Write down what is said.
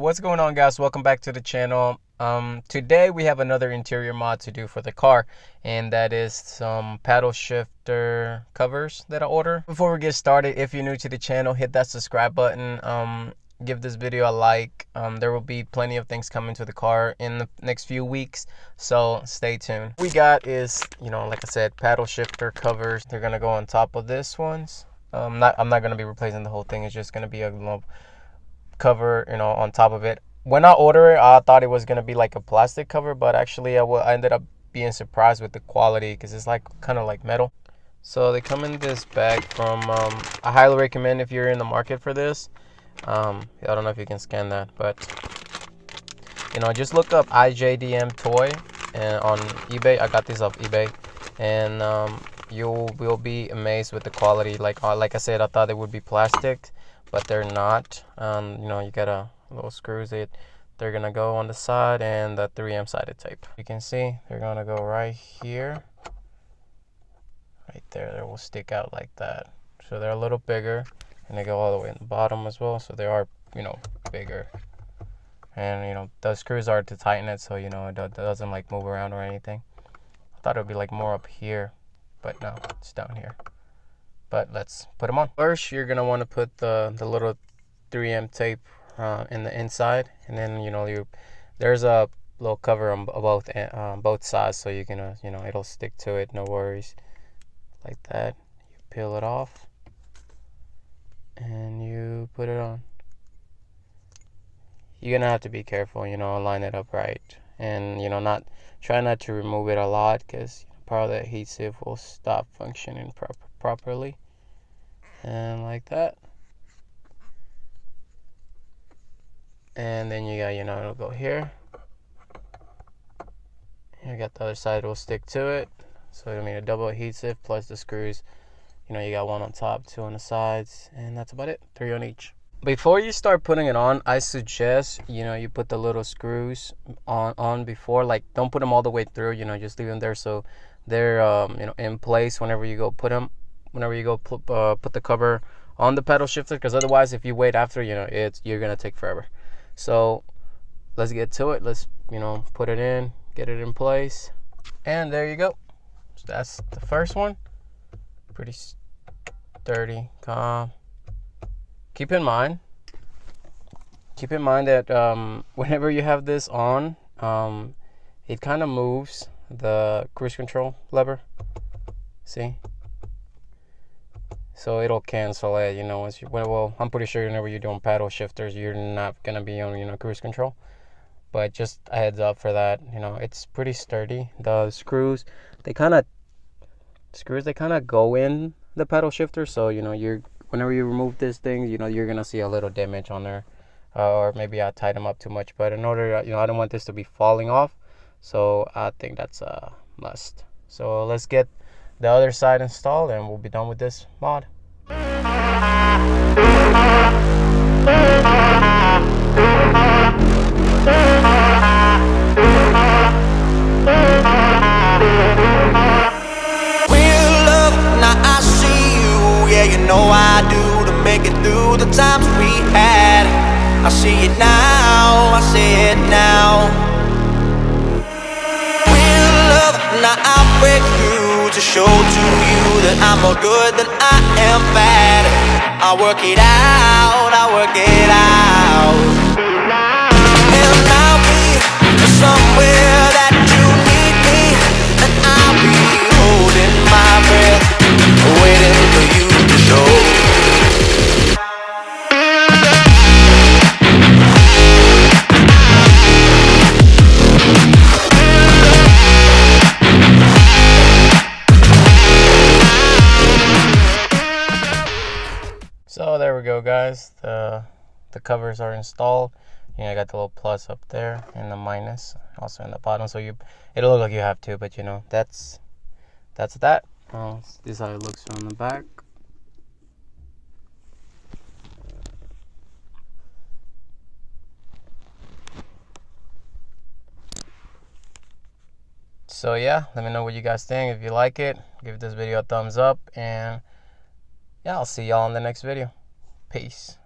What's going on, guys? Welcome back to the channel. Today we have another interior mod to do for the car, and that is some paddle shifter covers that I ordered. Before we get started, if you're new to the channel, hit that subscribe button. Give this video a like. There will be plenty of things coming to the car in the next few weeks, so stay tuned. What we got is, like I said, paddle shifter covers. They're gonna go on top of this ones. I'm not gonna be replacing the whole thing. It's just gonna be a little cover, on top of it. When I ordered it, I thought it was gonna be like a plastic cover, but actually I ended up being surprised with the quality because it's like kind of like metal. So they come in this bag from I highly recommend if you're in the market for this. I don't know if you can scan that, but just look up IJDM toy and on eBay. I got these off eBay, and you will be amazed with the quality. Like I said, I thought they would be plastic, but they're not. You got a little screws. They're gonna go on the side, and the 3M sided tape. You can see they're gonna go right here, right there. They will stick out like that. So they're a little bigger, and they go all the way in the bottom as well. So they are, bigger. And the screws are to tighten it, so it doesn't like move around or anything. I thought it would be like more up here, but no, it's down here. But let's put them on. First, you're gonna want to put the little 3M tape in the inside, and then there's a little cover on both sides, so you can it'll stick to it, no worries. Like that, you peel it off, and you put it on. You're gonna have to be careful, line it up right, and try not to remove it a lot, because part of the adhesive will stop functioning properly. And like that, and then you got it'll go here. You got the other side will stick to it, so a double adhesive plus the screws. You got one on top, two on the sides, and that's about it. 3 on each. Before you start putting it on, I suggest you put the little screws on before. Like, don't put them all the way through, just leave them there so they're in place whenever you go put them, put the cover on the paddle shifter, because otherwise if you wait after, you're gonna take forever. So let's get to it. Let's put it in, get it in place, and there you go. So that's the first one. Pretty sturdy, calm. Keep in mind that whenever you have this on, it kind of moves the cruise control lever. See? So it'll cancel it, once well, I'm pretty sure whenever you're doing paddle shifters, you're not gonna be on, cruise control. But just a heads up for that. It's pretty sturdy. The screws, they kind of go in the paddle shifter, so whenever you remove this thing, you're gonna see a little damage on there, or maybe I tied them up too much. But in order, I don't want this to be falling off, so I think that's a must. So let's get the other side installed, and we'll be done with this mod. I do to make it through the times we had. I see it now, I see it now. Real love, now I'll break through to show to you that I'm more good than I am bad. I work it out, I work it out. And I'll be somewhere that you need me, and I'll be holding my breath, waiting for you to show. So there we go, guys. The covers are installed. I got the little plus up there and the minus also in the bottom, so it'll look like you have two, but that's that. This is how it looks from the back. So yeah, let me know what you guys think. If you like it, give this video a thumbs up, and yeah, I'll see y'all in the next video. Peace.